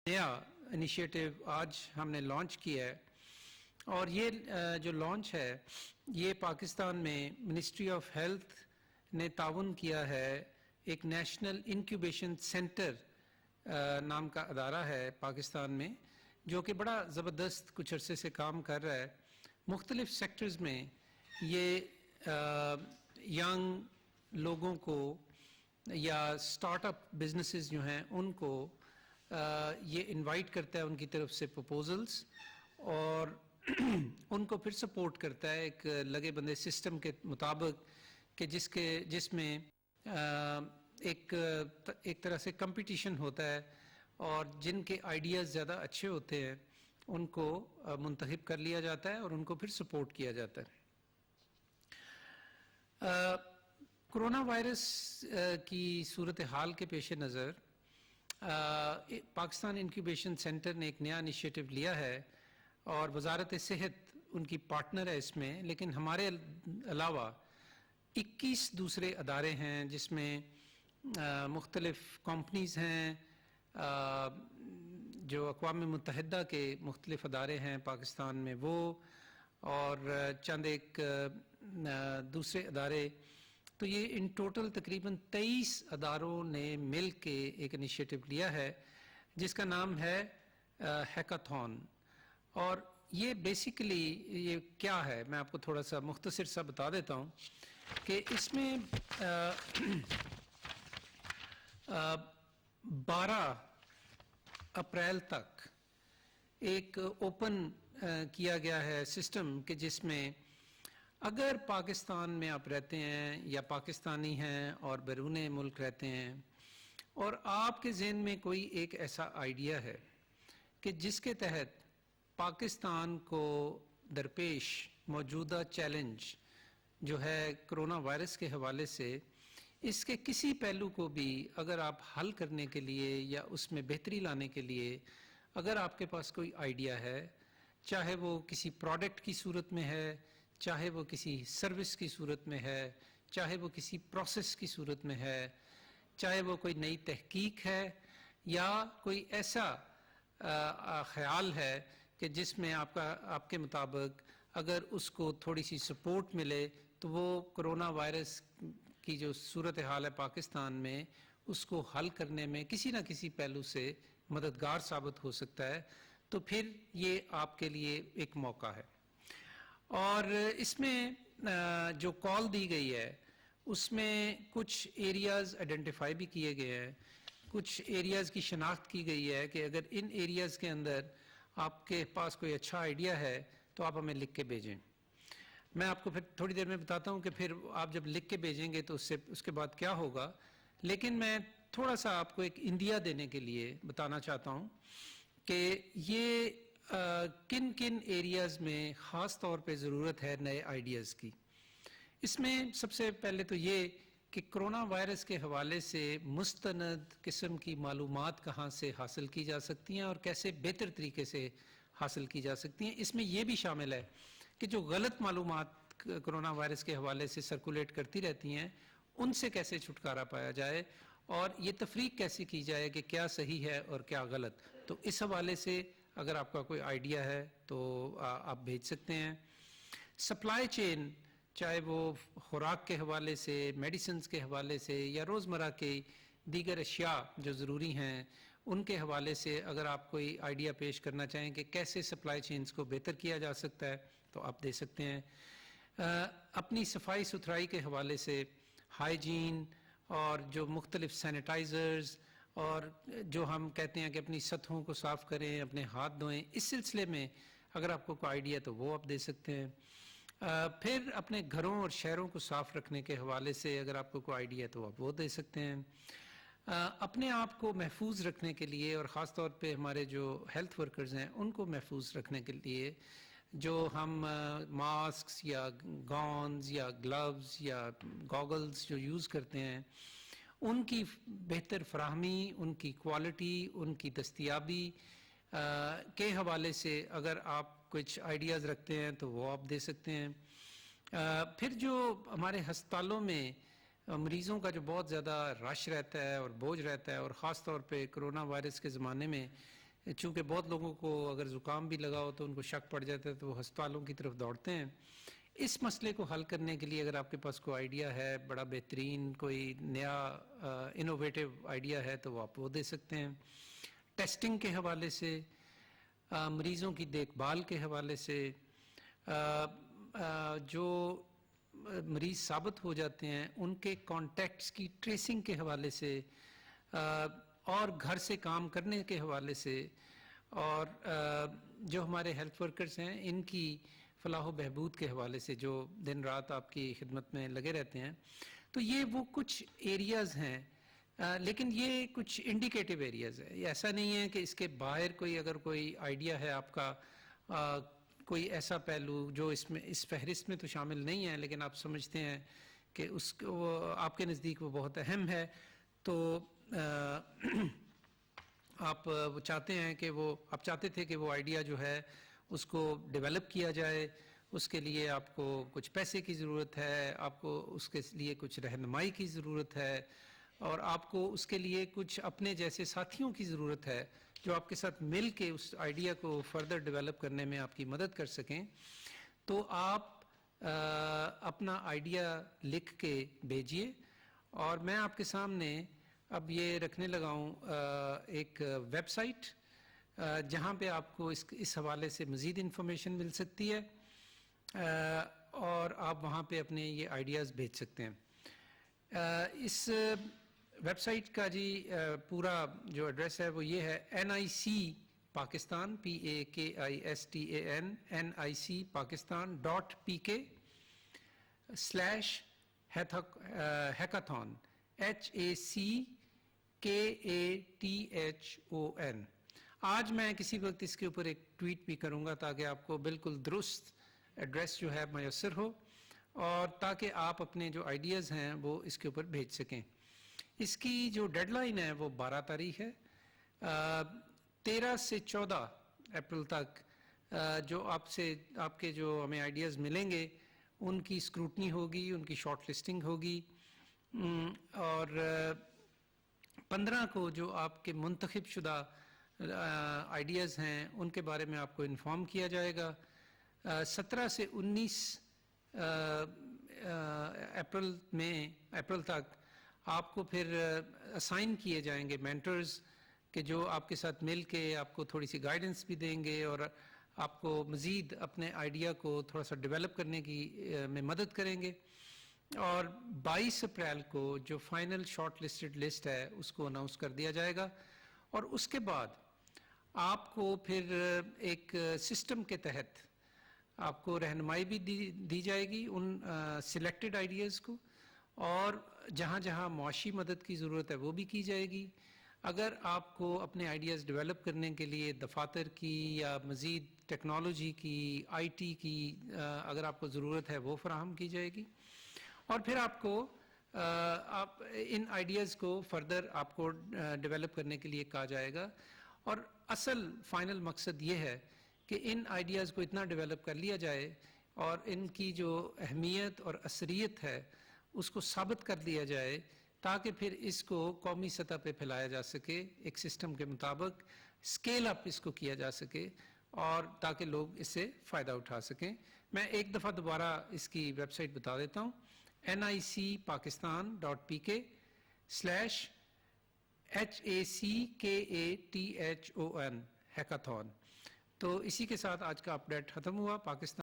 نیا انیشیٹو آج ہم نے لانچ کیا ہے، اور یہ جو لانچ ہے یہ پاکستان میں منسٹری آف ہیلتھ نے تعاون کیا ہے. ایک نیشنل انکیوبیشن سینٹر نام کا ادارہ ہے پاکستان میں، جو کہ بڑا زبردست کچھ عرصے سے کام کر رہا ہے. مختلف سیکٹرز میں یہ ینگ لوگوں کو یا سٹارٹ اپ بزنسز جو ہیں ان کو یہ انوائٹ کرتا ہے ان کی طرف سے پروپوزلز، اور ان کو پھر سپورٹ کرتا ہے ایک لگے بندے سسٹم کے مطابق کہ جس میں ایک طرح سے کمپٹیشن ہوتا ہے، اور جن کے آئیڈیاز زیادہ اچھے ہوتے ہیں ان کو منتخب کر لیا جاتا ہے اور ان کو پھر سپورٹ کیا جاتا ہے. کرونا وائرس کی صورتحال کے پیش نظر پاکستان انکیوبیشن سینٹر نے ایک نیا انیشیٹو لیا ہے، اور وزارت صحت ان کی پارٹنر ہے اس میں، لیکن ہمارے علاوہ 21 دوسرے ادارے ہیں جس میں مختلف کمپنیز ہیں، جو اقوام متحدہ کے مختلف ادارے ہیں پاکستان میں وہ، اور چند ایک دوسرے ادارے. تو یہ ان ٹوٹل تقریباً 23 اداروں نے مل کے ایک انیشیٹو لیا ہے جس کا نام ہے ہیکاتھون. اور یہ بیسیکلی یہ کیا ہے، میں آپ کو تھوڑا سا مختصر سا بتا دیتا ہوں کہ اس میں 12 اپریل تک ایک اوپن کیا گیا ہے سسٹم کہ جس میں اگر پاکستان میں آپ رہتے ہیں یا پاکستانی ہیں اور بیرون ملک رہتے ہیں، اور آپ کے ذہن میں کوئی ایک ایسا آئیڈیا ہے کہ جس کے تحت پاکستان کو درپیش موجودہ چیلنج جو ہے کرونا وائرس کے حوالے سے، اس کے کسی پہلو کو بھی اگر آپ حل کرنے کے لیے یا اس میں بہتری لانے کے لیے اگر آپ کے پاس کوئی آئیڈیا ہے، چاہے وہ کسی پروڈکٹ کی صورت میں ہے، چاہے وہ کسی سروس کی صورت میں ہے، چاہے وہ کسی پروسیس کی صورت میں ہے، چاہے وہ کوئی نئی تحقیق ہے، یا کوئی ایسا خیال ہے کہ جس میں آپ کے مطابق اگر اس کو تھوڑی سی سپورٹ ملے تو وہ کرونا وائرس کی جو صورتحال ہے پاکستان میں اس کو حل کرنے میں کسی نہ کسی پہلو سے مددگار ثابت ہو سکتا ہے، تو پھر یہ آپ کے لیے ایک موقع ہے. اور اس میں جو کال دی گئی ہے اس میں کچھ ایریاز آئیڈینٹیفائی بھی کیے گئے ہیں، کچھ ایریاز کی شناخت کی گئی ہے کہ اگر ان ایریاز کے اندر آپ کے پاس کوئی اچھا آئیڈیا ہے تو آپ ہمیں لکھ کے بھیجیں. میں آپ کو پھر تھوڑی دیر میں بتاتا ہوں کہ پھر آپ جب لکھ کے بھیجیں گے تو اس کے بعد کیا ہوگا، لیکن میں تھوڑا سا آپ کو ایک اندیا دینے کے لیے بتانا چاہتا ہوں کہ یہ کن کن ایریاز میں خاص طور پہ ضرورت ہے نئے آئیڈیاز کی. اس میں سب سے پہلے تو یہ کہ کرونا وائرس کے حوالے سے مستند قسم کی معلومات کہاں سے حاصل کی جا سکتی ہیں اور کیسے بہتر طریقے سے حاصل کی جا سکتی ہیں. اس میں یہ بھی شامل ہے کہ جو غلط معلومات کرونا وائرس کے حوالے سے سرکولیٹ کرتی رہتی ہیں ان سے کیسے چھٹکارا پایا جائے، اور یہ تفریق کیسے کی جائے کہ کیا صحیح ہے اور کیا غلط. تو اس حوالے سے اگر آپ کا کوئی آئیڈیا ہے تو آپ بھیج سکتے ہیں. سپلائی چین، چاہے وہ خوراک کے حوالے سے، میڈیسنز کے حوالے سے، یا روزمرہ کے دیگر اشیاء جو ضروری ہیں ان کے حوالے سے اگر آپ کوئی آئیڈیا پیش کرنا چاہیں کہ کیسے سپلائی چینز کو بہتر کیا جا سکتا ہے تو آپ دے سکتے ہیں. اپنی صفائی ستھرائی کے حوالے سے ہائیجین اور جو مختلف سینیٹائزرز اور جو ہم کہتے ہیں کہ اپنی سطحوں کو صاف کریں، اپنے ہاتھ دھوئیں، اس سلسلے میں اگر آپ کو کوئی آئیڈیا تو وہ آپ دے سکتے ہیں. پھر اپنے گھروں اور شہروں کو صاف رکھنے کے حوالے سے اگر آپ کو کوئی آئیڈیا تو آپ وہ دے سکتے ہیں. اپنے آپ کو محفوظ رکھنے کے لیے اور خاص طور پہ ہمارے جو ہیلتھ ورکرز ہیں ان کو محفوظ رکھنے کے لیے جو ہم ماسکس یا گاؤنز یا گلوز یا گوگلز جو یوز کرتے ہیں ان کی بہتر فراہمی، ان کی کوالٹی، ان کی دستیابی کے حوالے سے اگر آپ کچھ آئیڈیاز رکھتے ہیں تو وہ آپ دے سکتے ہیں. پھر جو ہمارے ہسپتالوں میں مریضوں کا جو بہت زیادہ رش رہتا ہے اور بوجھ رہتا ہے، اور خاص طور پہ کرونا وائرس کے زمانے میں چونکہ بہت لوگوں کو اگر زکام بھی لگا ہو تو ان کو شک پڑ جاتا ہے تو وہ ہسپتالوں کی طرف دوڑتے ہیں. اس مسئلے کو حل کرنے کے لیے اگر آپ کے پاس کوئی آئیڈیا ہے, بڑا بہترین کوئی نیا انوویٹو آئیڈیا ہے تو وہ آپ وہ دے سکتے ہیں. ٹیسٹنگ کے حوالے سے, مریضوں کی دیکھ بھال کے حوالے سے, جو مریض ثابت ہو جاتے ہیں ان کے کانٹیکٹس کی ٹریسنگ کے حوالے سے, اور گھر سے کام کرنے کے حوالے سے, اور جو ہمارے ہیلتھ ورکرز ہیں ان کی فلاح و بہبود کے حوالے سے جو دن رات آپ کی خدمت میں لگے رہتے ہیں. تو یہ وہ کچھ ایریاز ہیں, لیکن یہ کچھ انڈیکیٹو ایریاز ہے. یہ ایسا نہیں ہے کہ اس کے باہر کوئی اگر کوئی آئیڈیا ہے آپ کا, کوئی ایسا پہلو جو اس میں اس فہرست میں تو شامل نہیں ہے لیکن آپ سمجھتے ہیں کہ اس کو آپ کے نزدیک وہ بہت اہم ہے, تو آپ چاہتے ہیں کہ وہ آپ چاہتے تھے کہ وہ آئیڈیا جو ہے اس کو ڈیولپ کیا جائے, اس کے لیے آپ کو کچھ پیسے کی ضرورت ہے, آپ کو اس کے لیے کچھ رہنمائی کی ضرورت ہے, اور آپ کو اس کے لیے کچھ اپنے جیسے ساتھیوں کی ضرورت ہے جو آپ کے ساتھ مل کے اس آئیڈیا کو فردر ڈیولپ کرنے میں آپ کی مدد کر سکیں. تو آپ اپنا آئیڈیا لکھ کے بھیجیے, اور میں آپ کے سامنے اب یہ رکھنے لگا ہوں ایک ویب سائٹ جہاں پہ آپ کو اس حوالے سے مزید انفارمیشن مل سکتی ہے, اور آپ وہاں پہ اپنے یہ آئیڈیاز بھیج سکتے ہیں. اس ویب سائٹ کا جی پورا جو ایڈریس ہے وہ یہ ہے NIC Pakistan PAKISTAN NIC Pakistan.PK/hackathon HACKATHON. آج میں کسی وقت اس کے اوپر ایک ٹویٹ بھی کروں گا تاکہ آپ کو بالکل درست ایڈریس جو ہے میسر ہو, اور تاکہ آپ اپنے جو آئیڈیاز ہیں وہ اس کے اوپر بھیج سکیں. اس کی جو ڈیڈ لائن ہے وہ 12 تاریخ ہے. 13 سے 14 اپریل تک جو آپ کے جو ہمیں آئیڈیاز ملیں گے ان کی اسکروٹنی ہوگی, ان کی شارٹ لسٹنگ ہوگی, اور 15 کو جو آپ کے منتخب شدہ آئیڈیاز ہیں ان کے بارے میں آپ کو انفارم کیا جائے گا. 17 سے 19 اپریل تک آپ کو پھر اسائن کیے جائیں گے مینٹرز کہ جو آپ کے ساتھ مل کے آپ کو تھوڑی سی گائیڈنس بھی دیں گے اور آپ کو مزید اپنے آئیڈیا کو تھوڑا سا ڈیولپ کرنے کی میں مدد کریں گے. اور 22 اپریل کو جو فائنل شارٹ لسٹڈ لسٹ ہے اس کو اناؤنس کر دیا جائے گا, اور اس کے بعد آپ کو پھر ایک سسٹم کے تحت آپ کو رہنمائی بھی دی جائے گی ان سلیکٹڈ آئیڈیاز کو, اور جہاں جہاں معاشی مدد کی ضرورت ہے وہ بھی کی جائے گی. اگر آپ کو اپنے آئیڈیاز ڈیولپ کرنے کے لیے دفاتر کی یا مزید ٹیکنالوجی کی, IT کی اگر آپ کو ضرورت ہے وہ فراہم کی جائے گی, اور پھر آپ کو آپ ان آئیڈیاز کو فردر آپ کو ڈیولپ کرنے کے لیے کہا جائے گا. اور اصل فائنل مقصد یہ ہے کہ ان آئیڈیاز کو اتنا ڈیولپ کر لیا جائے اور ان کی جو اہمیت اور اثریت ہے اس کو ثابت کر دیا جائے تاکہ پھر اس کو قومی سطح پہ پھیلایا جا سکے ایک سسٹم کے مطابق, اسکیل اپ اس کو کیا جا سکے, اور تاکہ لوگ اس سے فائدہ اٹھا سکیں. میں ایک دفعہ دوبارہ اس کی ویب سائٹ بتا دیتا ہوں, NICPakistan.PK/HACKATHON hackathon. تو اسی کے ساتھ آج کا اپ ڈیٹ ختم ہوا. پاکستان